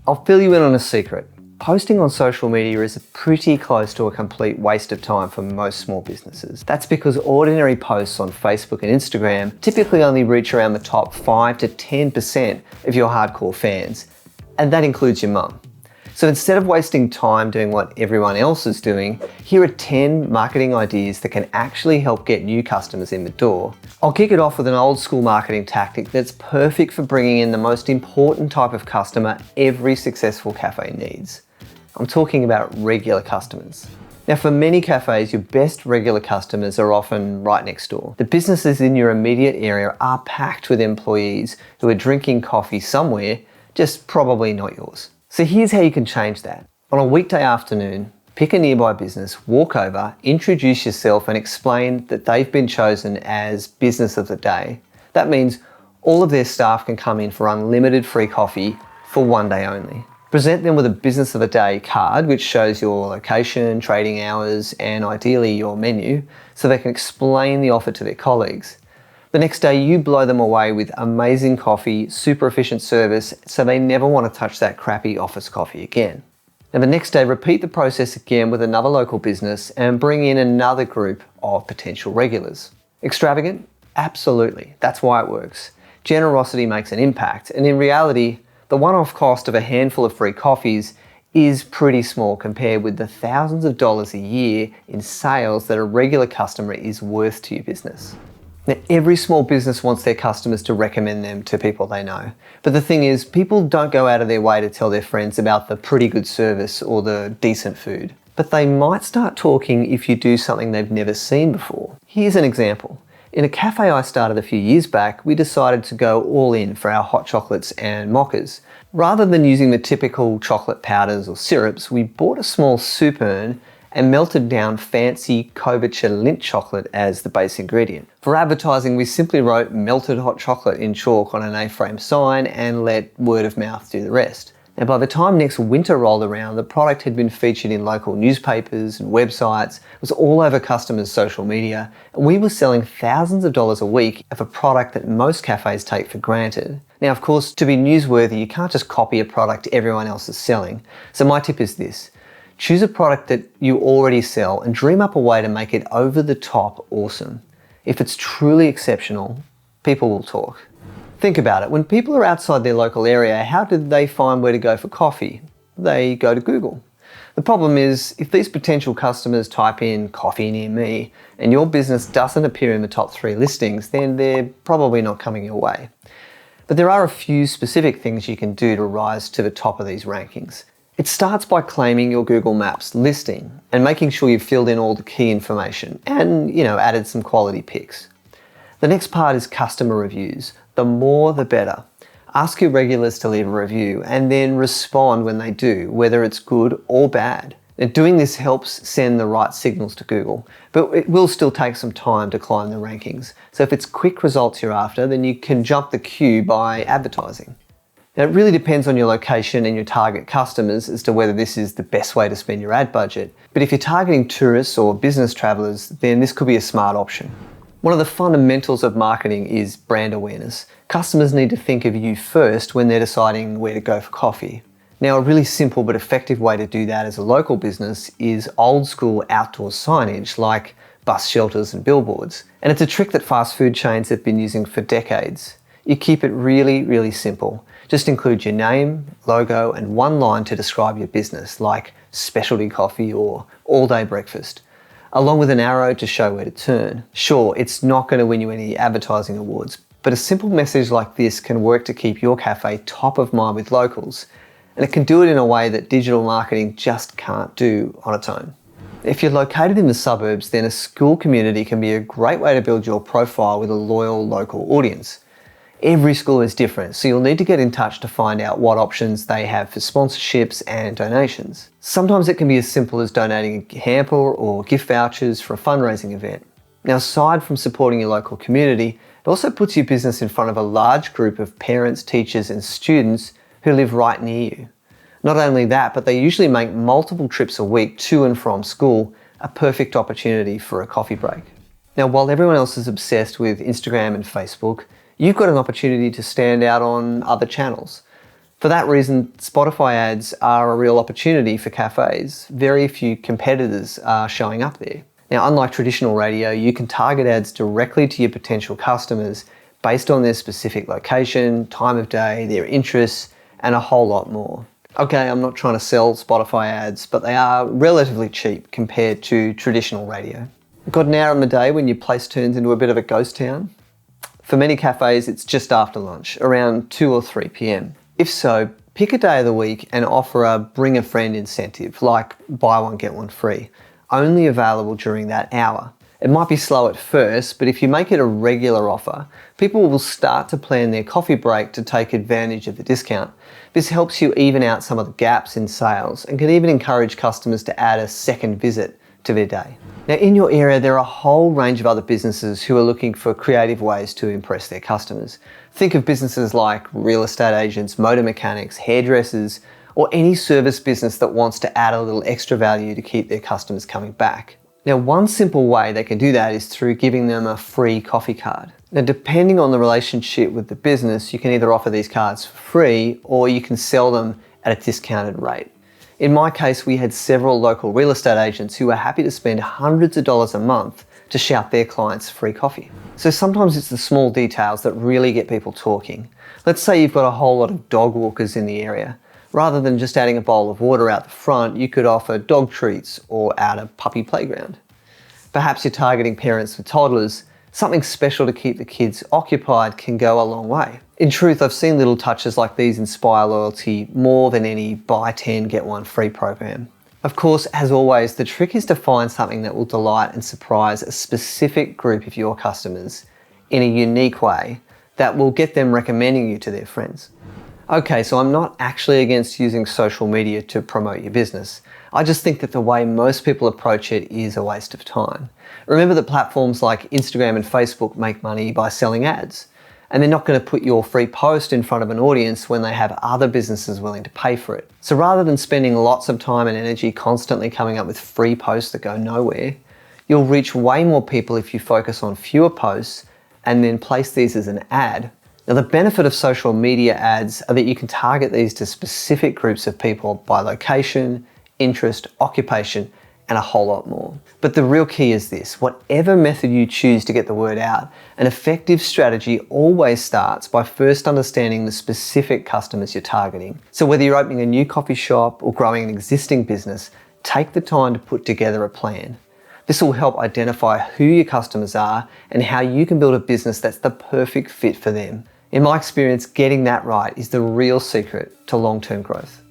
I'll fill you in on a secret. Posting on social media is pretty close to a complete waste of time for most small businesses. That's because ordinary posts on Facebook and Instagram typically only reach around the top 5 to 10% of your hardcore fans, and that includes your mum. So instead of wasting time doing what everyone else is doing, here are 10 marketing ideas that can actually help get new customers in the door. I'll kick it off with an old school marketing tactic that's perfect for bringing in the most important type of customer every successful cafe needs. I'm talking about regular customers. Now, for many cafes, your best regular customers are often right next door. The businesses in your immediate area are packed with employees who are drinking coffee somewhere, just probably not yours. So here's how you can change that. On a weekday afternoon, pick a nearby business, walk over, introduce yourself and explain that they've been chosen as business of the day. That means all of their staff can come in for unlimited free coffee for one day only. Present them with a business of the day card which shows your location, trading hours and ideally your menu so they can explain the offer to their colleagues. The next day you blow them away with amazing coffee, super efficient service, so they never want to touch that crappy office coffee again. And the next day repeat the process again with another local business and bring in another group of potential regulars. Extravagant? Absolutely. That's why it works. Generosity makes an impact, and in reality, the one-off cost of a handful of free coffees is pretty small compared with the thousands of dollars a year in sales that a regular customer is worth to your business. Now, every small business wants their customers to recommend them to people they know. But the thing is, people don't go out of their way to tell their friends about the pretty good service or the decent food. But they might start talking if you do something they've never seen before. Here's an example. In a cafe I started a few years back, we decided to go all in for our hot chocolates and mochas. Rather than using the typical chocolate powders or syrups, we bought a small soup urn and melted down fancy Kovacha Lindt chocolate as the base ingredient. For advertising, we simply wrote melted hot chocolate in chalk on an A-frame sign and let word of mouth do the rest. Now, by the time next winter rolled around, the product had been featured in local newspapers and websites, was all over customers' social media, and we were selling thousands of dollars a week of a product that most cafes take for granted. Now, of course, to be newsworthy, you can't just copy a product everyone else is selling. So my tip is this. Choose a product that you already sell and dream up a way to make it over the top awesome. If it's truly exceptional, people will talk. Think about it. When people are outside their local area, how do they find where to go for coffee? They go to Google. The problem is, if these potential customers type in coffee near me and your business doesn't appear in the top 3 listings, then they're probably not coming your way. But there are a few specific things you can do to rise to the top of these rankings. It starts by claiming your Google Maps listing and making sure you've filled in all the key information and, added some quality pics. The next part is customer reviews. The more, the better. Ask your regulars to leave a review and then respond when they do, whether it's good or bad. Now, doing this helps send the right signals to Google, but it will still take some time to climb the rankings. So if it's quick results you're after, then you can jump the queue by advertising. Now, it really depends on your location and your target customers as to whether this is the best way to spend your ad budget. But if you're targeting tourists or business travelers, then this could be a smart option. One of the fundamentals of marketing is brand awareness. Customers need to think of you first when they're deciding where to go for coffee. Now, a really simple but effective way to do that as a local business is old school outdoor signage like bus shelters and billboards. And it's a trick that fast food chains have been using for decades. You keep it really, really simple. Just include your name, logo, and one line to describe your business, like specialty coffee or all-day breakfast, along with an arrow to show where to turn. Sure, it's not going to win you any advertising awards, but a simple message like this can work to keep your cafe top of mind with locals, and it can do it in a way that digital marketing just can't do on its own. If you're located in the suburbs, then a school community can be a great way to build your profile with a loyal local audience. Every school is different, so you'll need to get in touch to find out what options they have for sponsorships and donations. Sometimes it can be as simple as donating a hamper or gift vouchers for a fundraising event. Now, aside from supporting your local community, it also puts your business in front of a large group of parents, teachers, and students who live right near you. Not only that, but they usually make multiple trips a week to and from school, a perfect opportunity for a coffee break. Now, while everyone else is obsessed with Instagram and Facebook, you've got an opportunity to stand out on other channels. For that reason, Spotify ads are a real opportunity for cafes. Very few competitors are showing up there. Now, unlike traditional radio, you can target ads directly to your potential customers based on their specific location, time of day, their interests, and a whole lot more. Okay, I'm not trying to sell Spotify ads, but they are relatively cheap compared to traditional radio. Got an hour in the day when your place turns into a bit of a ghost town? For many cafes, it's just after lunch, around 2 or 3 p.m. If so, pick a day of the week and offer a bring a friend incentive, like buy one, get one free, only available during that hour. It might be slow at first, but if you make it a regular offer, people will start to plan their coffee break to take advantage of the discount. This helps you even out some of the gaps in sales and can even encourage customers to add a second visit to their day. Now, in your area, there are a whole range of other businesses who are looking for creative ways to impress their customers. Think of businesses like real estate agents, motor mechanics, hairdressers, or any service business that wants to add a little extra value to keep their customers coming back. Now, one simple way they can do that is through giving them a free coffee card. Now, depending on the relationship with the business, you can either offer these cards for free or you can sell them at a discounted rate. In my case, we had several local real estate agents who were happy to spend hundreds of dollars a month to shout their clients free coffee. So sometimes it's the small details that really get people talking. Let's say you've got a whole lot of dog walkers in the area. Rather than just adding a bowl of water out the front, you could offer dog treats or add a puppy playground. Perhaps you're targeting parents with toddlers. Something special to keep the kids occupied can go a long way. In truth, I've seen little touches like these inspire loyalty more than any buy 10, get one free program. Of course, as always, the trick is to find something that will delight and surprise a specific group of your customers in a unique way that will get them recommending you to their friends. Okay, so I'm not actually against using social media to promote your business. I just think that the way most people approach it is a waste of time. Remember that platforms like Instagram and Facebook make money by selling ads, and they're not going to put your free post in front of an audience when they have other businesses willing to pay for it. So rather than spending lots of time and energy constantly coming up with free posts that go nowhere, you'll reach way more people if you focus on fewer posts and then place these as an ad. Now, the benefit of social media ads are that you can target these to specific groups of people by location, interest, occupation, and a whole lot more. But the real key is this: whatever method you choose to get the word out, an effective strategy always starts by first understanding the specific customers you're targeting. So whether you're opening a new coffee shop or growing an existing business, take the time to put together a plan. This will help identify who your customers are and how you can build a business that's the perfect fit for them. In my experience, getting that right is the real secret to long-term growth.